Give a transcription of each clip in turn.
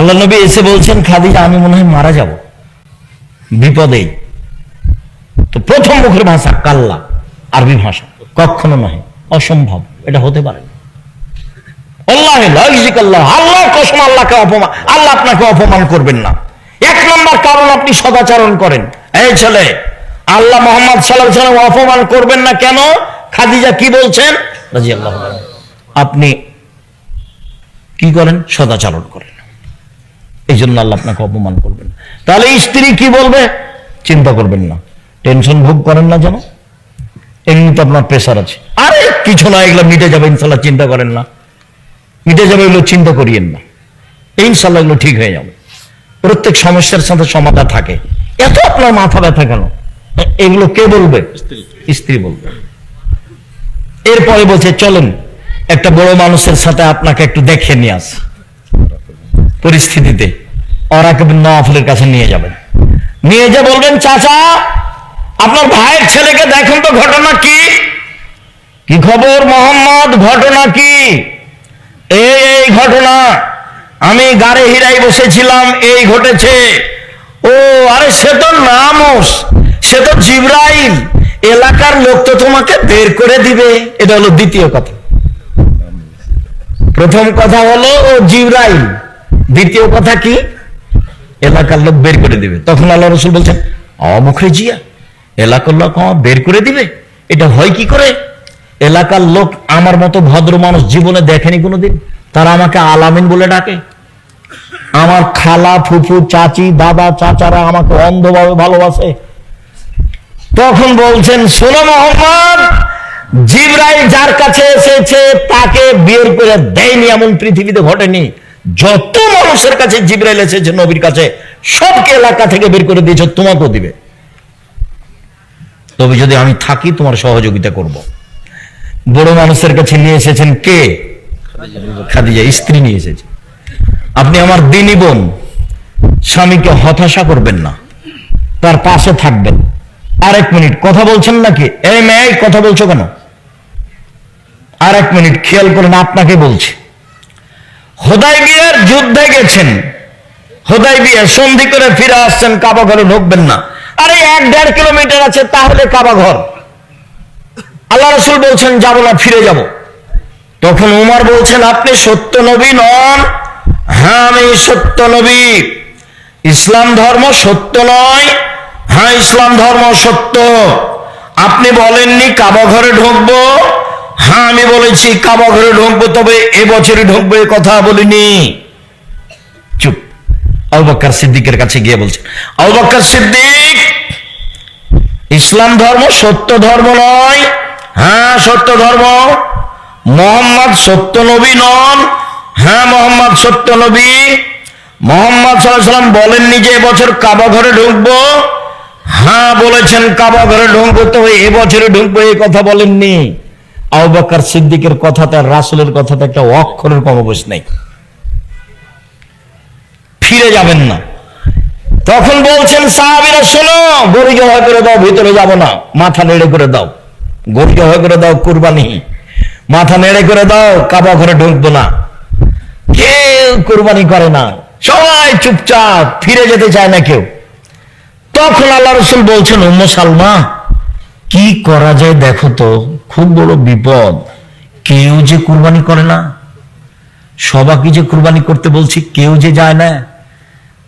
আল্লাহ নবী এসে বলছেন, খাদিজা আমি মনে হয় মারা যাব বিপদে। তো প্রথম মুখের ভাষা কাল্লা, আরবি ভাষা, কখনো নয়, অসম্ভব, এটা হতে পারে না। আল্লাহর কসম, আল্লাহকে অপমান, আল্লাহ আপনাকে অপমান করবেন না। এক নম্বর কারণ আপনি সদাচরণ করেন। এই ছেলে, আল্লাহ মুহাম্মদ সাল্লাল্লাহু আলাইহি ওয়াসাল্লাম অপমান করবেন না কেন? খাদিজা কি বলছেন রাদিয়াল্লাহু আনহা, আপনি কি করেন? সদাচরণ করেন, এই জন্য আল্লাহ আপনাকে অপমান করবেন। তাহলে স্ত্রী কি বলবে চিন্তা করবেন না, টেনশন ভোগ করেন না যেন। এমনি তো আপনার প্রেসার আছে, আরে কিছু না, এগুলো মিটে যাবে ইনশাল্লাহ, চিন্তা করেন না, মিটে যাবে, এগুলো চিন্তা করিয়েন না, ইনশাল্লাহ এগুলো ঠিক হয়ে যাবে। প্রত্যেক সমস্যার সাথে সমাধান থাকে। এত আপনার মাথা ব্যথা কেন? এগুলো কে বলবে? স্ত্রী বলবে। এরপরে বলছে চলেন একটা বড় মানুষের সাথে আপনাকে একটু দেখে নিয়ে আস। পরিস্থিতিতে ওরাকে নওয়াফলের কাছে নিয়ে যাবেন, নিয়ে যে বলবেন, চাচা আপনার ভাইয়ের ছেলেকে দেখুন তো, ঘটনা কি? কি খবর মোহাম্মদ, ঘটনা কি? এই ঘটনা, আমি গাড়ি হিরাই বসেছিলাম, এই ঘটেছে। ও আরে সে তো নামুস, সে তো জিবরাইল, এলাকার লোক তো তোমাকে বের করে দিবে। এটা হলো দ্বিতীয় কথা। প্রথম কথা হলো ও জিবরাইল, দ্বিতীয় কথা কি? এলাকার লোক বের করে দিবে। তখন আল্লাহ রাসূল বলছেন, অমুখে জিয়া, এলাকার লোক বের করে দিবে, এটা হয় কি করে? এলাকার লোক আমার মতো ভদ্র মানুষ জীবনে দেখেনি কোনোদিন, তারা আমাকে আলামিন বলে ডাকে। আমার খালা, ফুফু, চাচি, দাদা, চাচারা আমাকে অন্ধভাবে ভালোবাসে। তখন বলছেন, শোনো মোহাম্মদ, জিবরাইল যার কাছে এসেছে তাকে বের করে দেয়নি এমন পৃথিবীতে ঘটেনি। যত মানুষের কাছে জিবরাইল এসেছে নবীর কাছে, সবকে এলাকা থেকে বের করে দিয়েছে, তোমাকেও দিবে। তবে যদি আমি থাকি তোমার সহযোগিতা করব। বড় মানুষের কাছে নিয়ে এসেছেন কে? খাদিজা, স্ত্রী নিয়ে এসেছে। আপনি আমার দিনী বোন, স্বামীকে হতাশা করবেন না, তার পাশে থাকবেন। আরেক মিনিট, কথা বলছেন নাকি? এই মেয়ে, কথা বলছো কেন? আরেক মিনিট খেয়াল করেন, আপনাকে বলছি। হুদায়বিয়ার যুদ্ধে গেছেন, হুদায়বিয়া সন্ধি করে ফিরে আসছেন, কাবা ঘরে ঢুকবেন না। আরে 1-1.5 কিলোমিটার আছে, তাহলে কাবা ঘর। আল্লাহ রাসূল বলছেন যাব না, ফিরে যাব। তখন উমর বলছেন, আপনি সত্য নবী নন? হ্যাঁ আমি সত্য নবী। ইসলাম ধর্ম সত্য নয়? হ্যাঁ ইসলাম ধর্ম সত্য। আপনি বলেননি কাবা ঘরে ঢুকবো? হ্যাঁ আমি বলেছি কাবা ঘরে ঢুকবো, তবে এবছরই ঢুকবো, এ কথা বলিনি। চুপ। আবু বকর সিদ্দিকের কাছে গিয়ে বলছেন, আবু বকর সিদ্দিক, ইসলাম ধর্ম সত্য ধর্ম নয়? হ্যাঁ সত্য ধর্ম। মুহাম্মদ সত্য নবী নন? হ্যাঁ মুহাম্মদ সত্য নবী। মুহাম্মদ সাল্লাল্লাহু আলাইহি ওয়াসাল্লাম বলেননি যে এবছর কাবা ঘরে ঢুকবো? হ্যাঁ বলেছেন কাবা ঘরে ঢুকবো, তবে এবছরে ঢুকবো, এই কথা বলেননি। আবু বকর সিদ্দিকের কথাতে আর রাসূলের কথাতে একটা অক্ষরের কমবেশ নেই। ফিরে যাবেন না। তখন বলছেন সাহাবীরা, শোনো, গরু জবাই করে দাও, ভিতরে যাব না, মাথা নেড়ে করে দাও। গরু জবাই করে দাও, কুরবানি, মাথা নেড়ে করে দাও, কাবা ঘরে ঢুকবো না। কেউ কুরবানি করে না, সবাই চুপচাপ, ফিরে যেতে চায় না কেউ। তখন আল্লাহ রাসূল বলছেন, উম্মে সালমা, কি করা যায় দেখো তো, খুব বড় বিপদ। কেউ যে কুরবানি করে না, সবাইকে যে কুরবানি করতে বলছি, কেউ যে যায় না।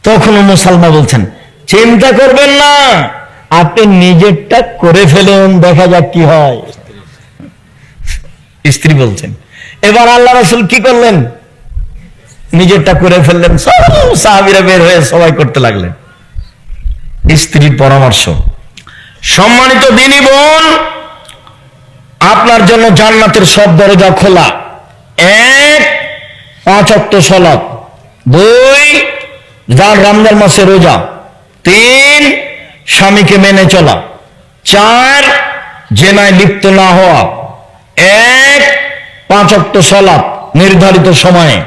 তখন উম্মে সালমা বলছেন, চিন্তা করবেন না, আপনি নিজেরটা করে ফেলুন, দেখা যাক কি হয়। স্ত্রী বলছেন। এবার আল্লাহ রাসূল কি করলেন? নিজেরটা করে ফেললেন। সব সাহাবীরা বের হয়ে সবাই করতে লাগলেন। স্ত্রীর পরামর্শ। সম্মানিত দিনী বোন, আপনার জন্য জান্নাতের সব দরজা খোলা। 1, 5 ওয়াক্ত সালাত। 2, রমজান মাসে রোজা। 3, স্বামীকে মেনে চলা। 4, জেনায় লিপ্ত না হওয়া। 1, 5 ওয়াক্ত সালাত নির্ধারিত সময়ে।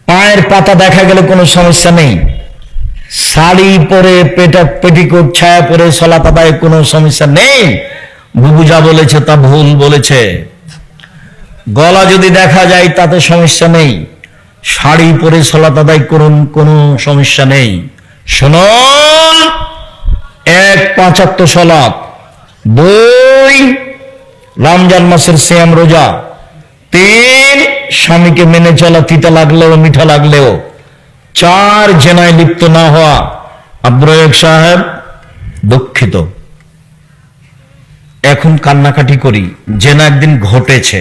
পায়ের পাতা দেখা গেলে কোনো সমস্যা নেই। শাড়ি পরে, পেটিকোট ছায়া পরে সালাত আদায়ে কোনো সমস্যা নেই। বুবু যা বলেছে তা ভুল বলেছে। গলা যদি দেখা যায় তাতে সমস্যা নেই। শাড়ি পরে সালাত আদায় করুন, কোনো সমস্যা নেই। শুনুন, 1 5 ওয়াক্ত সালাত, 2 রমজান মাসের সিয়াম রোজা, 3 স্বামীকে মেনে চলা, তিতা লাগলেও মিঠা লাগলেও, 4 জেনায় লিপ্ত না হওয়া। আব্দুর রাজ্জাক সাহেব, দুঃখিত, এখন কান্নাকাটি করি, জেনা একদিন ঘটেছে,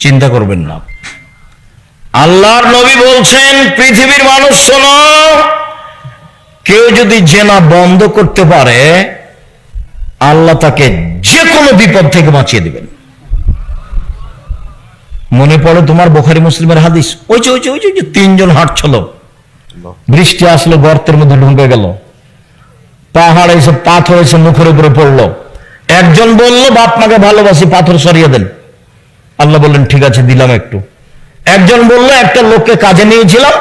চিন্তা করবেন না। আল্লাহর নবী বলছেন, পৃথিবীর মানুষ শোনো, কেউ যদি জেনা বন্ধ করতে পারে আল্লাহ তাকে যে কোনো বিপদ থেকে বাঁচিয়ে দিবেন। মনে পড়ে তোমার বুখারী মুসলিমের হাদিস, ওই যে 3 জন হাঁটছিল, বৃষ্টি আসলে গর্তের মধ্যে ঢুকে গেল, পাহাড় এসে পাথর এসে মুখের উপরে পড়লো। একজন বলল, বাপ মাকে ভালোবাসি, পাথর সরিয়ে দেন। আল্লাহ বললেন, ঠিক আছে, দিলাম একটু। একজন বলল, একটা লোককে কাজে নিয়েছিলাম,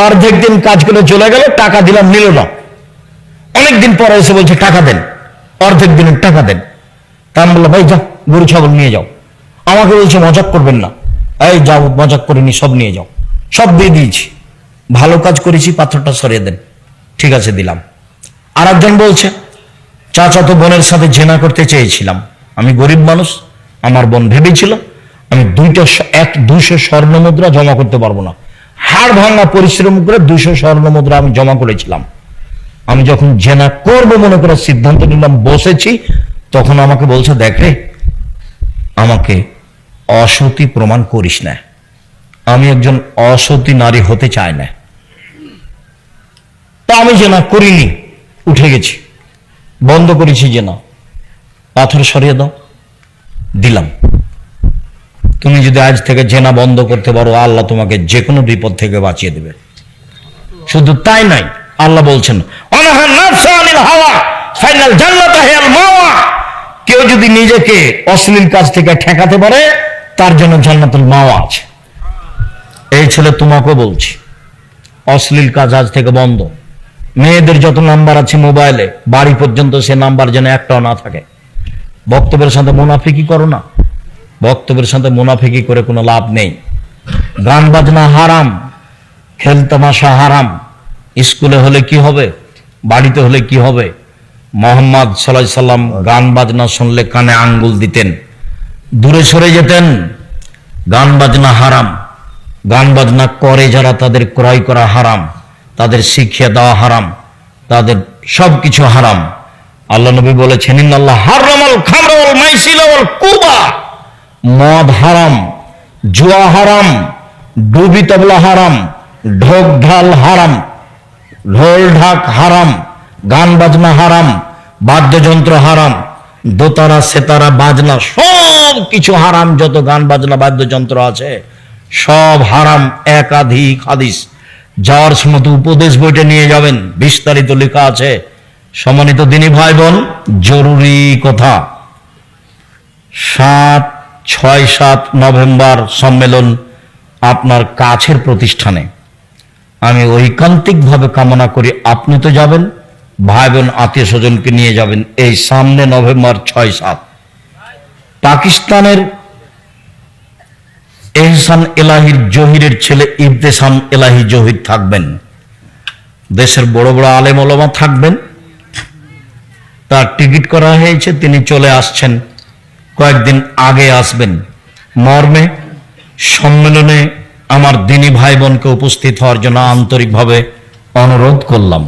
অর্ধেক দিন কাজ করে চলে গেল, টাকা দিলাম, নিল না। অনেকদিন পরে এসে বলছে টাকা দেন, অর্ধেক দিনের টাকা দেন। তা আমি বললাম, ভাই যাও, গরু ছাগল নিয়ে যাও। আমাকে বলছে মজাক করবেন না। এই যাও, মজাক করিনি, সব নিয়ে যাও। সব দিয়ে দিয়েছি, ভালো কাজ করেছি, পাথরটা সরিয়ে দেন। ঠিক আছে, দিলাম। আর একজন বলছে, চাচাতো বোনের সাথে জেনা করতে চেয়েছিলাম, আমি গরিব মানুষ, আমার বোন ভেবেছিল আমি 200 স্বর্ণ মুদ্রা জমা করতে পারবো না, হাড় ভাঙা পরিশ্রম করে 200 স্বর্ণ মুদ্রা আমি জমা করেছিলাম। আমি যখন জেনা করব মনে করে সিদ্ধান্ত নিলাম, বসেছি, তখন আমাকে বলছে, দেখ রে, আমাকে অসতী প্রমাণ করিস না, আমি একজন অসতী নারী হতে চাই না। তা আমি জেনা করিনি, উঠে গেছি, বন্ধ করেছি জেনা। পাথর সরিয়ে দাও, দিলাম। তুমি যদি আজ থেকে জেনা বন্ধ করতে পারো, আল্লাহ তোমাকে যে কোনো বিপদ থেকে বাঁচিয়ে দেবে। শুধু তাই নাই, আল্লাহ বলছেন, কেউ যদি নিজেকে অশ্লীল কাজ থেকে ঠেকাতে পারে, তার জন্য জান্নাতুল মাওয়া আছে। এই ছেলে তোমাকেও বলছি, অশ্লীল কাজ আজ থেকে বন্ধ। মেয়েদের যত নাম্বার আছে মোবাইলে, বাড়ি পর্যন্ত সে নাম্বার যেন একটাও না থাকে। বক্তব্যের সাথে মুনাফিকি করো না, বক্তব্যের সাথে মুনাফিকি করে কোনো লাভ নেই। গান বাজনা হারাম, খেল তামাশা হারাম। স্কুলে হলে কি হবে, বাড়িতে হলে কি হবে? মোহাম্মদ সাল্লাল্লাহু আলাইহি সাল্লাম গান বাজনা শুনলে কানে আঙ্গুল দিতেন, দূরে সরে যেতেন। গান বাজনা হারাম, গান বাজনা করে যারা, তাদের ক্রয় করা হারাম, তাদের শিক্ষা দেওয়া হারাম, তাদের সবকিছু হারাম। আল্লাহ নবী বলেছেন, ইন্নাল্লাহ হারামাল খামরা ওয়াল মাইসির ওয়াল কুবা, মদ হারাম, জুয়া হারাম, ডুবি তবলা হারাম, ঢোক ঢাল হারাম, ঢোল ঢাক হারাম, গান বাজনা হারাম, বাদ্যযন্ত্র হারাম, দোতারা সেতারা বাজনা সব কিছু হারাম। যত গান বাজনা বাদ্যযন্ত্র আছে সব হারাম। একাধিক হাদিস, যাওয়ার সময় উপদেশ বইটা নিয়ে যাবেন, বিস্তারিত লেখা আছে। সম্মানিত দিনী ভাই বোন, জরুরি কথা, 7, 6, 7 নভেম্বর সম্মেলন আপনার কাছের প্রতিষ্ঠানে। আমি ঐকান্তিকভাবে কামনা করি আপনি তো যাবেন, ভাই বোন আত্মীয় স্বজনকে নিয়ে যাবেন। এই সামনে নভেম্বর 6, 7 পাকিস্তানের এহসান এলাহির জহিরের ছেলে ইবতেসাম এলাহি জহির থাকবেন। দেশের বড় বড় আলেম ওলামা থাকবেন। তার টিকিট করা হয়েছে, তিনি চলে আসছেন, কয়েকদিন আগে আসবেন। মর্মে সম্মেলনে আমার দিনী ভাই বোনকে উপস্থিত হওয়ার জন্য আন্তরিকভাবে অনুরোধ করলাম।